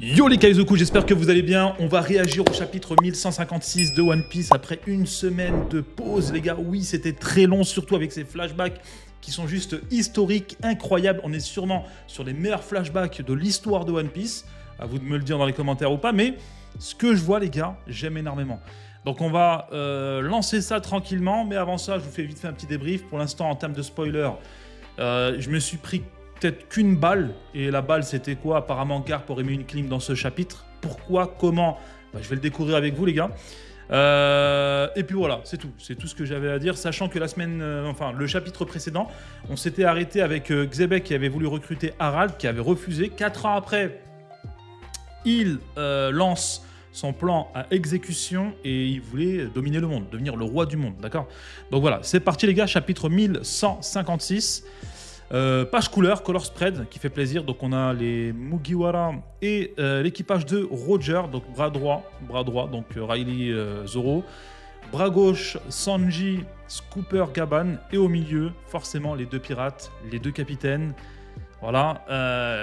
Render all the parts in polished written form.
Yo les Kaizoku, j'espère que vous allez bien. On va réagir au chapitre 1156 de One Piece après une semaine de pause, les gars. Oui, c'était très long, surtout avec ces flashbacks qui sont juste historiques, incroyables. On est sûrement sur les meilleurs flashbacks de l'histoire de One Piece. À vous de me le dire dans les commentaires ou pas, mais ce que je vois, les gars, j'aime énormément. Donc on va lancer ça tranquillement, mais avant ça, je vous fais vite fait un petit débrief. Pour l'instant, en termes de spoiler, je me suis pris peut-être qu'une balle, et la balle c'était quoi? Apparemment Garp aurait mis une clim dans ce chapitre. Pourquoi? Comment? Je vais le découvrir avec vous les gars. Et puis voilà, c'est tout ce que j'avais à dire, sachant que la semaine, le chapitre précédent, on s'était arrêté avec Xebec qui avait voulu recruter Harald, qui avait refusé. 4 ans après, il lance son plan à exécution et il voulait dominer le monde, devenir le roi du monde, d'accord? Donc voilà, c'est parti les gars, chapitre 1156. Page couleur, color spread, qui fait plaisir. Donc on a les Mugiwara et l'équipage de Roger, donc bras droit, donc Riley, Zoro. Bras gauche, Sanji, Scooper, Gaban. Et au milieu, forcément, les deux pirates, les deux capitaines. Voilà,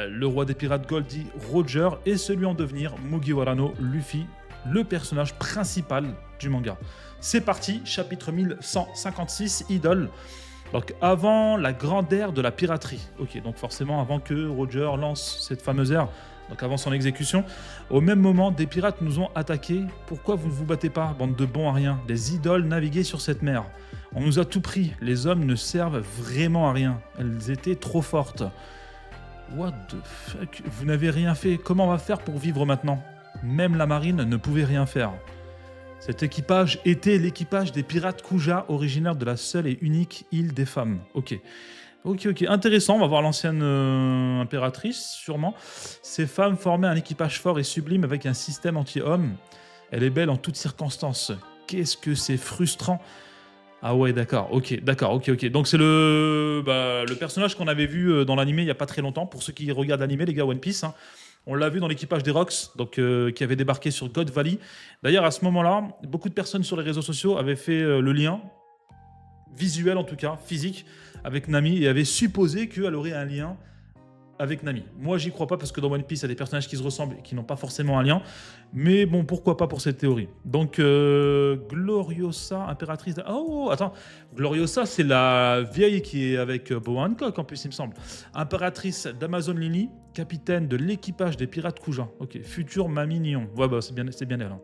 le roi des pirates Goldie, Roger, et celui en devenir, Mugiwara no Luffy, le personnage principal du manga. C'est parti, chapitre 1156, Idole. Donc avant la grande ère de la piraterie. Ok, donc forcément avant que Roger lance cette fameuse ère, donc avant son exécution, au même moment, des pirates nous ont attaqués. Pourquoi vous ne vous battez pas, bande de bons à rien? Les idoles naviguaient sur cette mer. On nous a tout pris. Les hommes ne servent vraiment à rien. Elles étaient trop fortes. What the fuck? Vous n'avez rien fait. Comment on va faire pour vivre maintenant? Même la marine ne pouvait rien faire. Cet équipage était l'équipage des pirates Kuja, originaire de la seule et unique île des femmes. Ok, intéressant, on va voir l'ancienne impératrice, sûrement. Ces femmes formaient un équipage fort et sublime avec un système anti-homme. Elle est belle en toutes circonstances. Qu'est-ce que c'est frustrant. Ah ouais, d'accord, ok. Donc c'est le personnage qu'on avait vu dans l'animé il n'y a pas très longtemps. Pour ceux qui regardent l'animé, les gars, One Piece, hein. On l'a vu dans l'équipage des Rocks, donc, qui avait débarqué sur God Valley. D'ailleurs, à ce moment-là, beaucoup de personnes sur les réseaux sociaux avaient fait le lien, visuel en tout cas, physique, avec Nami, et avaient supposé qu'elle aurait un lien avec Nami. Moi, j'y crois pas, parce que dans One Piece, il y a des personnages qui se ressemblent et qui n'ont pas forcément un lien. Mais bon, pourquoi pas pour cette théorie. Donc, Gloriosa, impératrice... Oh, attends, Gloriosa, c'est la vieille qui est avec Boa Hancock, en plus, il me semble. Impératrice d'Amazon Lily, capitaine de l'équipage des pirates Kuja. Ok, future Mamie Nyon. Ouais, c'est bien elle. Hein.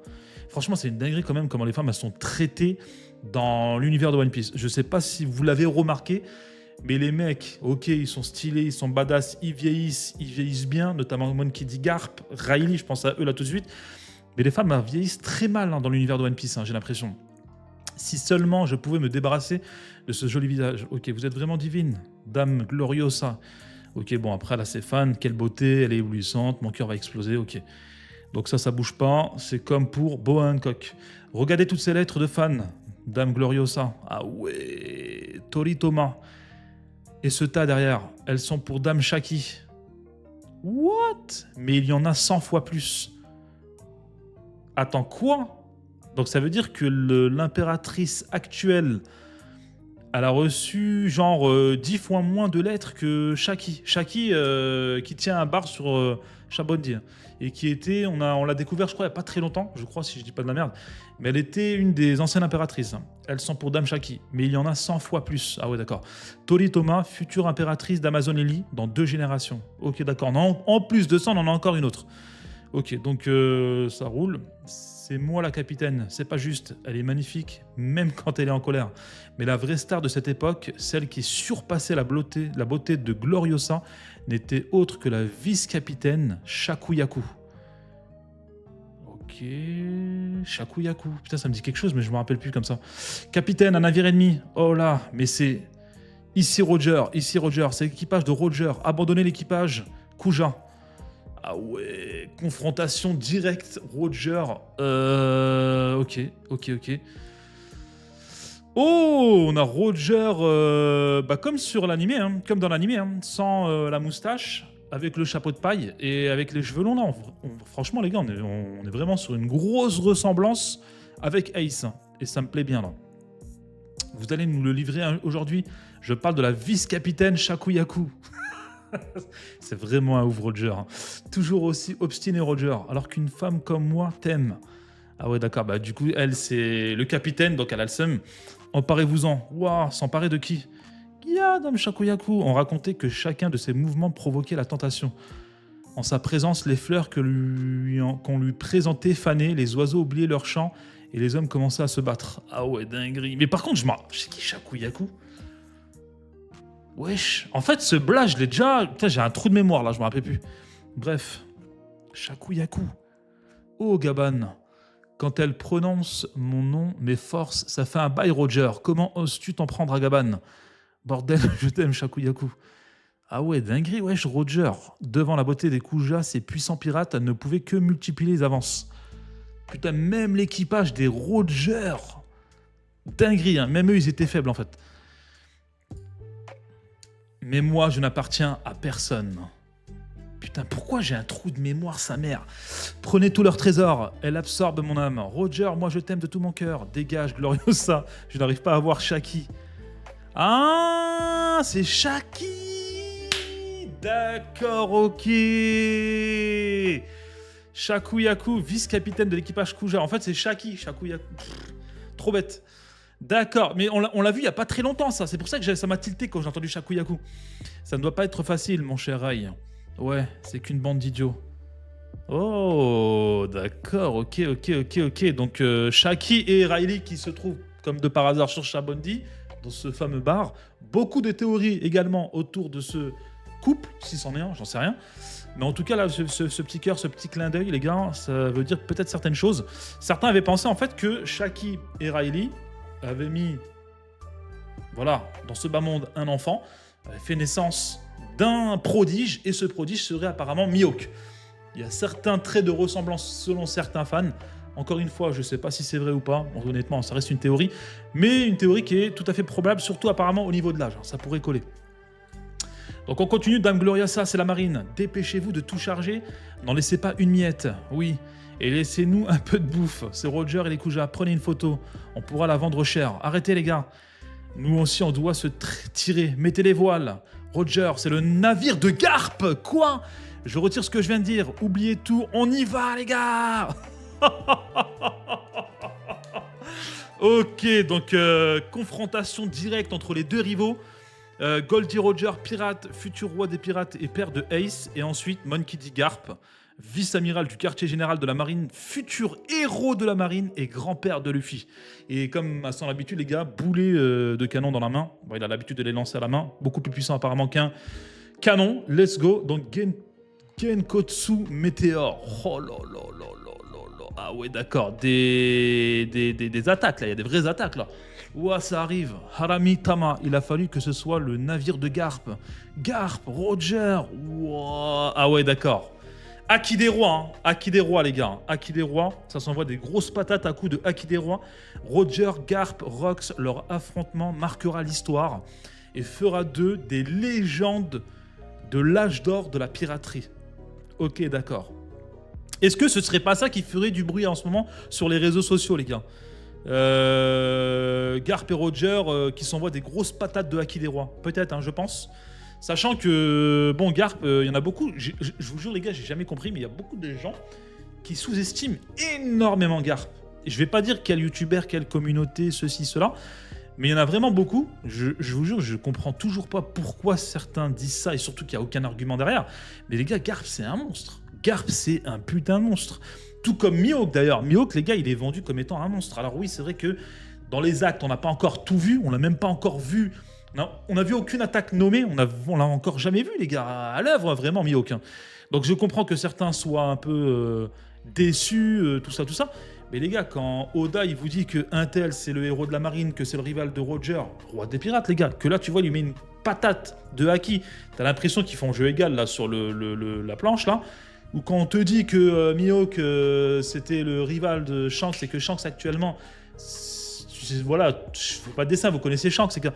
Franchement, c'est une dinguerie quand même, comment les femmes, elles sont traitées dans l'univers de One Piece. Je sais pas si vous l'avez remarqué, mais les mecs, ok, ils sont stylés, ils sont badass, ils vieillissent bien, notamment Monkey D. Garp, Riley, je pense à eux là tout de suite. Mais les femmes vieillissent très mal dans l'univers de One Piece, hein, j'ai l'impression. Si seulement je pouvais me débarrasser de ce joli visage. Ok, vous êtes vraiment divine, Dame Gloriosa. Ok, bon, après, là, c'est fan, quelle beauté, elle est éblouissante, mon cœur va exploser, ok. Donc ça bouge pas, c'est comme pour Boa Hancock. Regardez toutes ces lettres de fans, Dame Gloriosa. Ah ouais, Toritoma. Et ce tas derrière, elles sont pour Dame Shaki. What? Mais il y en a 100 fois plus. Attends, quoi? Donc ça veut dire que l'impératrice actuelle, elle a reçu genre 10 fois moins de lettres que Shaki. Shaki qui tient un bar sur Chabondi. Et qui était, on l'a découvert je crois il n'y a pas très longtemps, je crois si je dis pas de la merde. Mais elle était une des anciennes impératrices. Elles sont pour Dame Shaki. Mais il y en a 100 fois plus. Ah ouais d'accord. Toritoma, future impératrice d'Amazon Lily dans 2 générations. Ok d'accord. En plus de ça, on en a encore une autre. Ok, donc ça roule. C'est moi la capitaine, c'est pas juste. Elle est magnifique, même quand elle est en colère. Mais la vraie star de cette époque, celle qui surpassait la beauté de Gloriosa, n'était autre que la vice-capitaine Shakuyaku. Ok, Shakuyaku. Putain, ça me dit quelque chose, mais je me rappelle plus comme ça. Capitaine, un navire ennemi. Oh là, mais c'est... Ici Roger, c'est l'équipage de Roger. Abandonnez l'équipage, Kuja. Ah ouais, confrontation directe, Roger. Ok. Oh, on a Roger, comme sur l'animé, hein, comme dans l'animé, hein, sans la moustache, avec le chapeau de paille et avec les cheveux longs. Là, franchement, les gars, on est vraiment sur une grosse ressemblance avec Ace. Hein, et ça me plaît bien, là. Vous allez nous le livrer aujourd'hui. Je parle de la vice-capitaine Shakuyaku. C'est vraiment un ouf, Roger, hein. Toujours aussi obstiné, Roger, alors qu'une femme comme moi t'aime. Ah ouais, d'accord. Bah, du coup, elle, c'est le capitaine, donc elle a le seum. Emparez-vous-en. Waouh, s'emparer de qui? Ya, Dame Shakuyaku. On racontait que chacun de ses mouvements provoquait la tentation. En sa présence, les fleurs qu'on lui présentait fanaient, les oiseaux oubliaient leur chant et les hommes commençaient à se battre. Ah ouais, dinguerie. Mais par contre, c'est qui Shakuyaku? Wesh. En fait, ce Blas, je l'ai déjà... Putain, j'ai un trou de mémoire, là, je me rappelle plus. Bref. Shakuyaku. Oh, Gaban. Quand elle prononce mon nom, mes forces, ça fait un bail, Roger. Comment oses-tu t'en prendre à Gaban? Bordel, je t'aime, Shakuyaku. Ah ouais, dinguerie, wesh, Roger. Devant la beauté des Kuja, ces puissants pirates ne pouvaient que multiplier les avances. Putain, même l'équipage des Rogers. Dinguerie, hein. Même eux, ils étaient faibles, en fait. Mais moi, je n'appartiens à personne. Putain, pourquoi j'ai un trou de mémoire, sa mère? Prenez tous leurs trésors, elle absorbe mon âme. Roger, moi je t'aime de tout mon cœur. Dégage, Gloriosa, je n'arrive pas à voir Shaki. Ah, c'est Shaki. D'accord, ok. Shakuyaku, vice-capitaine de l'équipage Kuja. En fait, c'est Shaki, Shakuyaku. Pff, trop bête. D'accord, mais on l'a vu il n'y a pas très longtemps, ça. C'est pour ça que ça m'a tilté quand j'ai entendu Shakuyaku. Ça ne doit pas être facile, mon cher Rai. Ouais, c'est qu'une bande d'idiots. Oh, d'accord, ok. Donc, Shaki et Riley qui se trouvent, comme de par hasard, sur Shabondi, dans ce fameux bar. Beaucoup de théories également autour de ce couple, si c'en est un, j'en sais rien. Mais en tout cas, là, ce petit cœur, ce petit clin d'œil, les gars, ça veut dire peut-être certaines choses. Certains avaient pensé, en fait, que Shaki et Riley avaient mis, voilà, dans ce bas monde, un enfant, avait fait naissance d'un prodige, et ce prodige serait apparemment Mihawk. Il y a certains traits de ressemblance selon certains fans. Encore une fois, je ne sais pas si c'est vrai ou pas. Bon, honnêtement, ça reste une théorie. Mais une théorie qui est tout à fait probable, surtout apparemment au niveau de l'âge. Ça pourrait coller. Donc on continue, Dame Gloriosa, c'est la marine. Dépêchez-vous de tout charger. N'en laissez pas une miette. Oui. Et laissez-nous un peu de bouffe. C'est Roger et les Kuja. Prenez une photo. On pourra la vendre cher. Arrêtez les gars. Nous aussi, on doit se tirer. Mettez les voiles. Roger, c'est le navire de Garp. Quoi? Je retire ce que je viens de dire. Oubliez tout. On y va, les gars. Ok, donc confrontation directe entre les deux rivaux. Goldie Roger, pirate, futur roi des pirates et père de Ace. Et ensuite, Monkey D. Garp, vice-amiral du quartier général de la marine, futur héros de la marine et grand-père de Luffy. Et comme à son habitude, les gars, boulet de canon dans la main. Bon, il a l'habitude de les lancer à la main. Beaucoup plus puissant apparemment qu'un canon. Let's go. Donc Genkotsu Météore. Oh là là là là là là. Ah ouais, d'accord. Des attaques, là. Il y a des vraies attaques, là. Ouah, ça arrive. Harami Tama. Il a fallu que ce soit le navire de Garp. Garp, Roger. Ouah. Ah ouais, d'accord. Haki des rois, hein. Haki des rois, les gars. Haki des rois, ça s'envoie des grosses patates à coups de Haki des rois. Roger, Garp, Rox, leur affrontement marquera l'histoire et fera d'eux des légendes de l'âge d'or de la piraterie. Ok, d'accord. Est-ce que ce serait pas ça qui ferait du bruit en ce moment sur les réseaux sociaux, les gars? Garp et Roger qui s'envoient des grosses patates de Haki des rois. Peut-être, hein, je pense. Sachant que, bon, Garp, il y en a beaucoup. Je vous jure, les gars, j'ai jamais compris, mais il y a beaucoup de gens qui sous-estiment énormément Garp. Et je vais pas dire quel youtubeur, quelle communauté, ceci, cela, mais il y en a vraiment beaucoup. Je vous jure, je comprends toujours pas pourquoi certains disent ça, et surtout qu'il n'y a aucun argument derrière. Mais les gars, Garp, c'est un monstre. Garp, c'est un putain de monstre. Tout comme Mihawk, d'ailleurs. Mihawk, les gars, il est vendu comme étant un monstre. Alors oui, c'est vrai que dans les actes, on n'a pas encore tout vu, on n'a même pas encore vu... Non, on n'a vu aucune attaque nommée, on l'a encore jamais vu, les gars, à l'œuvre, vraiment, Mihawk. Donc je comprends que certains soient un peu déçus, tout ça. Mais les gars, quand Oda, il vous dit que un tel, c'est le héros de la marine, que c'est le rival de Roger, roi des pirates, les gars, que là, tu vois, il lui met une patate de haki, t'as l'impression qu'ils font jeu égal, là, sur la planche, là, ou quand on te dit que Mihawk, c'était le rival de Shanks, et que Shanks, actuellement, voilà, je fais pas de dessin, vous connaissez Shanks, c'est que...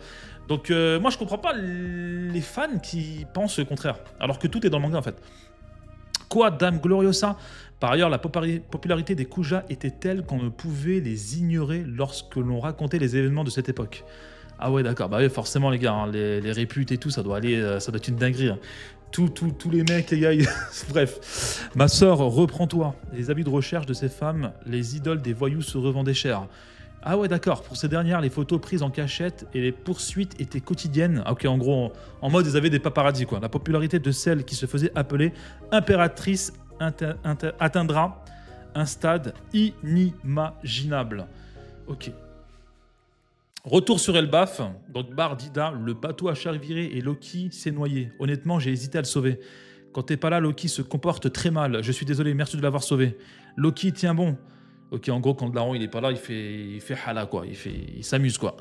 Donc moi je comprends pas les fans qui pensent le contraire, alors que tout est dans le manga en fait. Quoi, Dame Gloriosa? Par ailleurs, la popularité des Kuja était telle qu'on ne pouvait les ignorer lorsque l'on racontait les événements de cette époque. Ah ouais, d'accord, bah oui, forcément les gars, hein, les réputes et tout, ça doit être une dinguerie. Hein. Tous les mecs, les gars. Bref. Ma sœur, reprends-toi. Les habits de recherche de ces femmes, les idoles des voyous se revendaient cher. Ah ouais, d'accord. Pour ces dernières, les photos prises en cachette et les poursuites étaient quotidiennes. Ah, ok, en gros, en mode, ils avaient des paparazzis, quoi. La popularité de celle qui se faisait appeler impératrice atteindra un stade inimaginable. Ok. Retour sur Elbaf, donc bar d'Ida, le bateau a chaviré et Loki s'est noyé. Honnêtement, j'ai hésité à le sauver. Quand t'es pas là, Loki se comporte très mal. Je suis désolé, merci de l'avoir sauvé. Loki, tiens bon. Ok, en gros, quand le daron il est pas là, il fait hala quoi, il s'amuse quoi.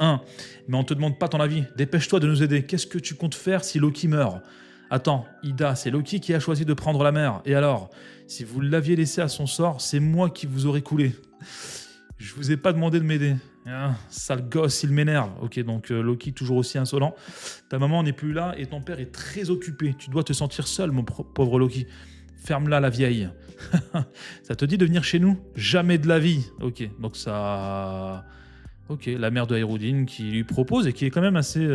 Mais on te demande pas ton avis. Dépêche-toi de nous aider. Qu'est-ce que tu comptes faire si Loki meurt? Attends, Ida, c'est Loki qui a choisi de prendre la mer. Et alors, si vous l'aviez laissé à son sort, c'est moi qui vous aurais coulé. Je vous ai pas demandé de m'aider. Ah, sale gosse, il m'énerve. Ok, donc Loki toujours aussi insolent. Ta maman n'est plus là et ton père est très occupé. Tu dois te sentir seul, mon pauvre Loki. Ferme-la, la vieille. Ça te dit de venir chez nous? Jamais de la vie. Ok, donc ça... Ok, la mère de Aérodine qui lui propose et qui est quand même assez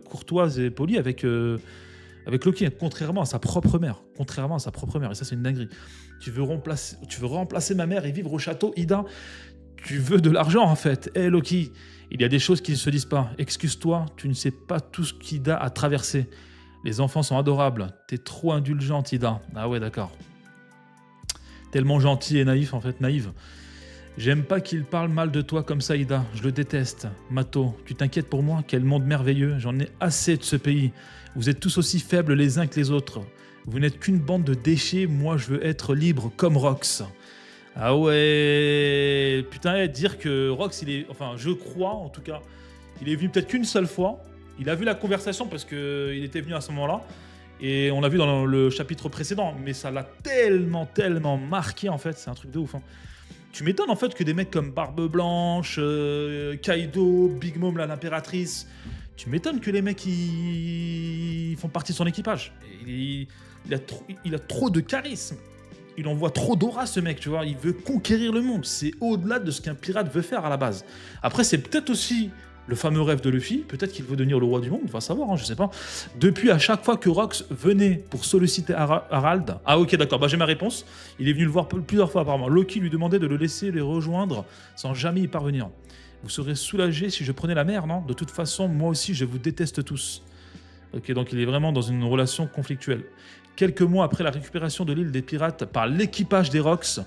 courtoise et polie avec Loki, contrairement à sa propre mère. Et ça, c'est une dinguerie. Tu veux remplacer ma mère et vivre au château, Ida? Tu veux de l'argent, en fait. Hé, Loki, il y a des choses qui ne se disent pas. Excuse-toi, tu ne sais pas tout ce qu'Ida a traversé. Les enfants sont adorables. T'es trop indulgente, Ida. Ah ouais, d'accord. Tellement gentil et naïf, en fait, naïve. J'aime pas qu'il parle mal de toi comme ça, Ida. Je le déteste. Mato, tu t'inquiètes pour moi? Quel monde merveilleux. J'en ai assez de ce pays. Vous êtes tous aussi faibles les uns que les autres. Vous n'êtes qu'une bande de déchets. Moi, je veux être libre comme Rox. Ah ouais. Putain, dire que Rox, il est... Enfin, je crois, en tout cas, il est venu peut-être qu'une seule fois. Il a vu la conversation parce qu'il était venu à ce moment-là. Et on l'a vu dans le chapitre précédent. Mais ça l'a tellement marqué, en fait. C'est un truc de ouf, hein. Tu m'étonnes en fait que des mecs comme Barbe Blanche, Kaido, Big Mom, l'impératrice, tu m'étonnes que les mecs ils font partie de son équipage. Il a trop de charisme. Il envoie trop d'aura, ce mec, tu vois. Il veut conquérir le monde. C'est au-delà de ce qu'un pirate veut faire à la base. Après, c'est peut-être aussi le fameux rêve de Luffy. Peut-être qu'il veut devenir le roi du monde. On va savoir, hein, je sais pas. Depuis, à chaque fois que Rox venait pour solliciter Harald... Ah ok, d'accord, bah, j'ai ma réponse. Il est venu le voir plusieurs fois apparemment. Loki lui demandait de le laisser les rejoindre sans jamais y parvenir. Vous serez soulagé si je prenais la mer, non? De toute façon, moi aussi, je vous déteste tous. Ok, donc il est vraiment dans une relation conflictuelle. Quelques mois après la récupération de l'île des pirates par l'équipage des Rox...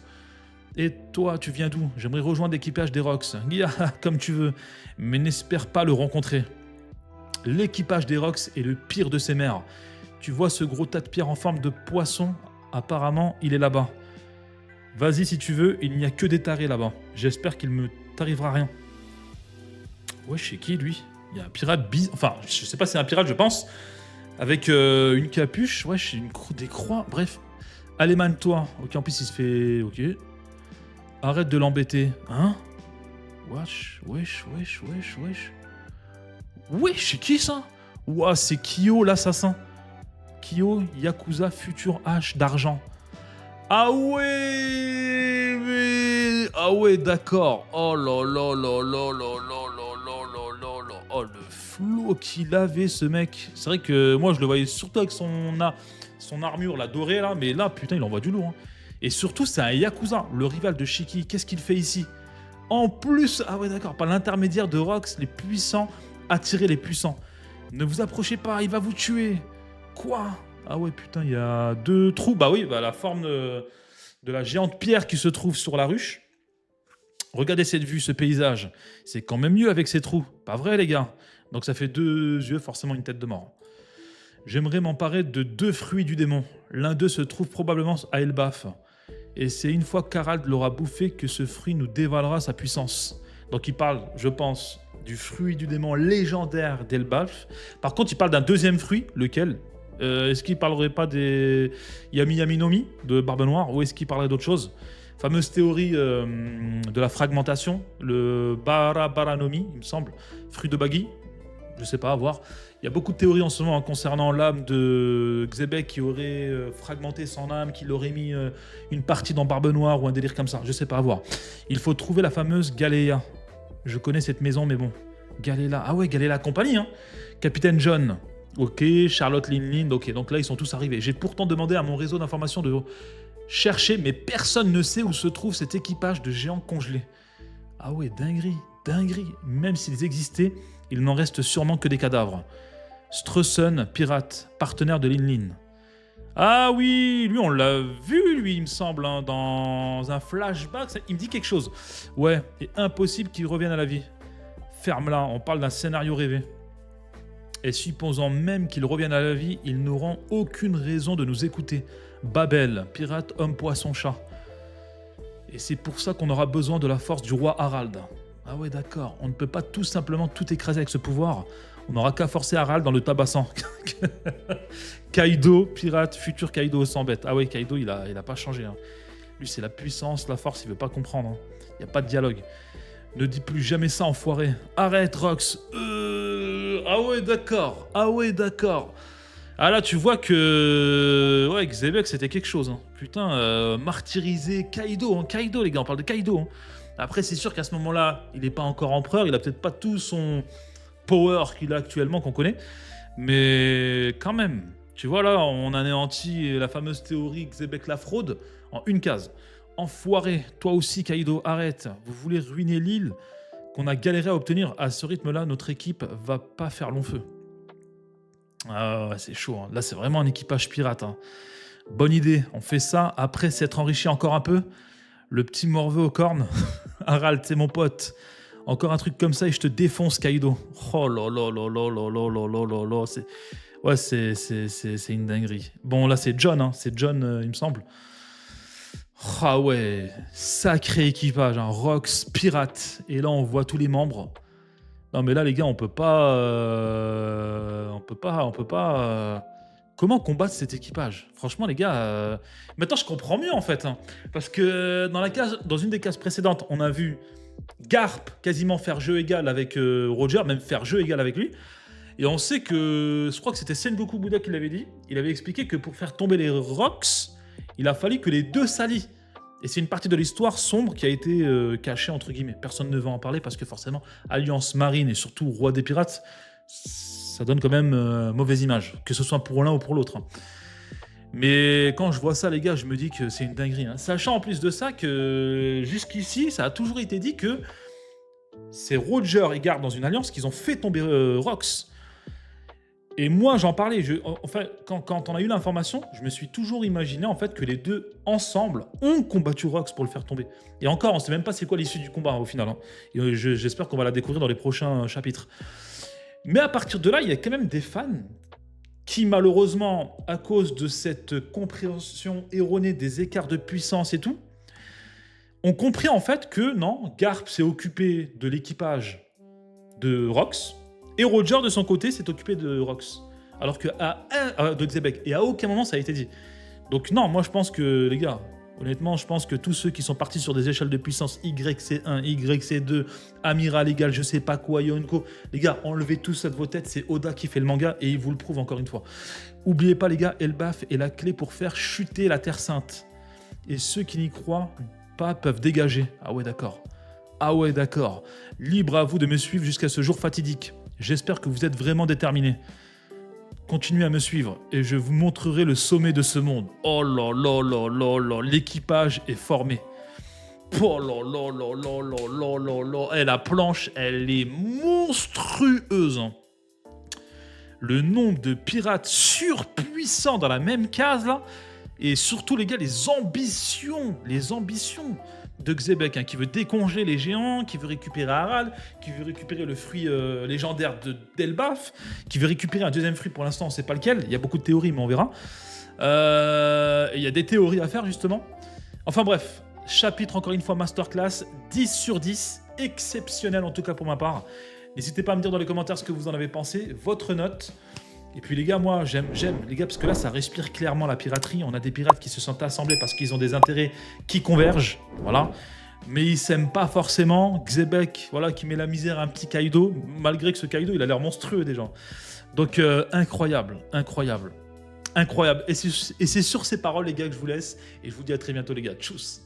Et toi, tu viens d'où? J'aimerais rejoindre l'équipage des Rox. Comme tu veux, mais n'espère pas le rencontrer. L'équipage des Rox est le pire de ces mers. Tu vois ce gros tas de pierres en forme de poisson? Apparemment, il est là-bas. Vas-y si tu veux, il n'y a que des tarés là-bas. J'espère qu'il me t'arrivera rien. Ouais, chez qui lui? Il y a un pirate Enfin, je sais pas si c'est un pirate, je pense. Avec une capuche, ouais, des croix, bref. Allez, man-toi. Ok, en plus il se fait... Ok. Arrête de l'embêter. Hein? Wesh. Wesh, c'est qui ça? Ouah, c'est Kyo l'assassin. Kyo, Yakuza, futur H d'argent. Ah ouais, mais... Ah ouais, d'accord. Oh là là là là là là là là là là là. Oh, le flow qu'il avait, ce mec. C'est vrai que moi, je le voyais surtout avec son armure, la dorée, là. Mais là, putain, il envoie du lourd, hein. Et surtout, c'est un Yakuza, le rival de Shiki. Qu'est-ce qu'il fait ici? En plus, ah ouais d'accord, par l'intermédiaire de Rox, les puissants attirer les puissants. Ne vous approchez pas, il va vous tuer. Quoi? Ah ouais putain, il y a 2 trous. Bah oui, bah la forme de la géante pierre qui se trouve sur la ruche. Regardez cette vue, ce paysage. C'est quand même mieux avec ces trous. Pas vrai les gars? Donc ça fait 2 yeux, forcément une tête de mort. J'aimerais m'emparer de 2 fruits du démon. L'un d'eux se trouve probablement à Elbaf. Et c'est une fois qu'Harald l'aura bouffé que ce fruit nous dévalera sa puissance. Donc il parle, je pense, du fruit du démon légendaire d'Elbaf. Par contre, il parle d'un deuxième fruit, lequel? Est-ce qu'il parlerait pas des Yami Yami no Mi de Barbe Noire? Ou est-ce qu'il parlerait d'autre chose? Fameuse théorie de la fragmentation, le Bara no Mi, il me semble. Fruit de Bagi, je sais pas, à voir. Il y a beaucoup de théories en ce moment concernant l'âme de Xebec qui aurait fragmenté son âme, qui l'aurait mis une partie dans Barbe Noire ou un délire comme ça. Je sais pas, à voir. Il faut trouver la fameuse Galéa. Je connais cette maison, mais bon. Galéa. Ah ouais, Galéa Compagnie, hein. Capitaine John. Ok, Charlotte Linlin, ok, donc là ils sont tous arrivés. J'ai pourtant demandé à mon réseau d'information de chercher, mais personne ne sait où se trouve cet équipage de géants congelés. Ah ouais, dinguerie, dinguerie. Même s'ils existaient, il n'en reste sûrement que des cadavres. Strussen, pirate, partenaire de Linlin. Ah oui, lui on l'a vu, lui, il me semble, hein, dans un flashback. Il me dit quelque chose. Ouais, et impossible qu'il revienne à la vie. Ferme-la, on parle d'un scénario rêvé. Et supposant même qu'il revienne à la vie, ils n'auront aucune raison de nous écouter. Babel, pirate, homme, poisson, chat. Et c'est pour ça qu'on aura besoin de la force du roi Harald. Ah ouais, d'accord, on ne peut pas tout simplement tout écraser avec ce pouvoir. On n'aura qu'à forcer Harald dans le tabassant. Kaido, pirate, futur Kaido sans bête. Ah ouais, Kaido, il a pas changé. Hein. Lui, c'est la puissance, la force, il veut pas comprendre. Il n'y a pas de dialogue. Ne dis plus jamais ça, enfoiré. Arrête, Rox. Ah ouais, d'accord. Ah ouais, d'accord. Ah là, tu vois que... Ouais, Xebec, c'était quelque chose. Hein. Putain, martyriser Kaido. Hein. Kaido, les gars, on parle de Kaido. Hein. Après, c'est sûr qu'à ce moment-là, il n'est pas encore empereur. Il a peut-être pas tout son power qu'il a actuellement, qu'on connaît. Mais quand même, tu vois là, on anéantit la fameuse théorie Xebec la fraude en une case. Enfoiré, toi aussi Kaido, arrête. Vous voulez ruiner l'île qu'on a galéré à obtenir. À ce rythme-là, notre équipe va pas faire long feu. Ah ouais, c'est chaud. Hein. Là, c'est vraiment un équipage pirate. Hein. Bonne idée, on fait ça après s'être enrichi encore un peu. Le petit morveux aux cornes. Harald, c'est mon pote. Encore un truc comme ça et je te défonce, Kaido. Oh là là là là là là là là là là. Ouais, c'est une dinguerie. Bon, là, c'est John. Hein. C'est John, il me semble. Ah ouais, sacré équipage, hein. Rox, pirate. Et là, on voit tous les membres. Non, mais là, les gars, on peut pas... Comment combattre cet équipage? Franchement, les gars... Maintenant, je comprends mieux, en fait. Hein. Parce que dans une des cases précédentes, on a vu Garp quasiment faire jeu égal avec Roger, même faire jeu égal avec lui. Et on sait que... Je crois que c'était Sengoku Buddha qui l'avait dit. Il avait expliqué que pour faire tomber les Rox... il a fallu que les deux s'allient. Et c'est une partie de l'histoire sombre qui a été cachée, entre guillemets. Personne ne veut en parler parce que forcément, Alliance Marine et surtout Roi des Pirates, ça donne quand même mauvaise image, que ce soit pour l'un ou pour l'autre. Hein. Mais quand je vois ça, les gars, je me dis que c'est une dinguerie. Hein. Sachant en plus de ça que jusqu'ici, ça a toujours été dit que c'est Roger et Garp dans une alliance qu'ils ont fait tomber Rox. Et moi, j'en parlais. Enfin, quand on a eu l'information, je me suis toujours imaginé en fait que les deux ensemble ont combattu Rox pour le faire tomber. Et encore, on ne sait même pas c'est quoi l'issue du combat au final. Hein. Et j'espère qu'on va la découvrir dans les prochains chapitres. Mais à partir de là, il y a quand même des fans qui, malheureusement, à cause de cette compréhension erronée des écarts de puissance et tout, ont compris en fait que non, Garp s'est occupé de l'équipage de Rox. Et Roger, de son côté, s'est occupé de Rox. Alors que de Xebec. Et à aucun moment, ça a été dit. Donc non, moi, je pense que, les gars, honnêtement, je pense que tous ceux qui sont partis sur des échelles de puissance YC1, YC2, Amiral égal, je sais pas quoi, Yonko, les gars, enlevez tout ça de vos têtes. C'est Oda qui fait le manga et il vous le prouve encore une fois. Oubliez pas, les gars, Elbaf est la clé pour faire chuter la Terre Sainte. Et ceux qui n'y croient pas peuvent dégager. Ah ouais, d'accord. Ah ouais, d'accord. Libre à vous de me suivre jusqu'à ce jour fatidique. J'espère que vous êtes vraiment déterminés. Continuez à me suivre et je vous montrerai le sommet de ce monde. Oh là là là là là, l'équipage est formé. Oh là là là là là là là là. Et la planche, elle est monstrueuse. Hein. Le nombre de pirates surpuissants dans la même case là. Et surtout les gars, les ambitions de Xebec, hein, qui veut décongeler les géants, qui veut récupérer Harald, qui veut récupérer le fruit légendaire d'Elbaf, qui veut récupérer un deuxième fruit, pour l'instant on ne sait pas lequel, il y a beaucoup de théories mais on verra. Il y a des théories à faire justement. Enfin bref, chapitre encore une fois masterclass, 10 sur 10, exceptionnel en tout cas pour ma part. N'hésitez pas à me dire dans les commentaires ce que vous en avez pensé, votre note. Et puis les gars, moi j'aime les gars parce que là ça respire clairement la piraterie. On a des pirates qui se sont assemblés parce qu'ils ont des intérêts qui convergent, voilà. Mais ils s'aiment pas forcément. Xebec, voilà, qui met la misère à un petit Kaido, malgré que ce Kaido il a l'air monstrueux déjà. Donc incroyable, incroyable, incroyable. Et c'est sur ces paroles les gars que je vous laisse et je vous dis à très bientôt les gars. Tchuss.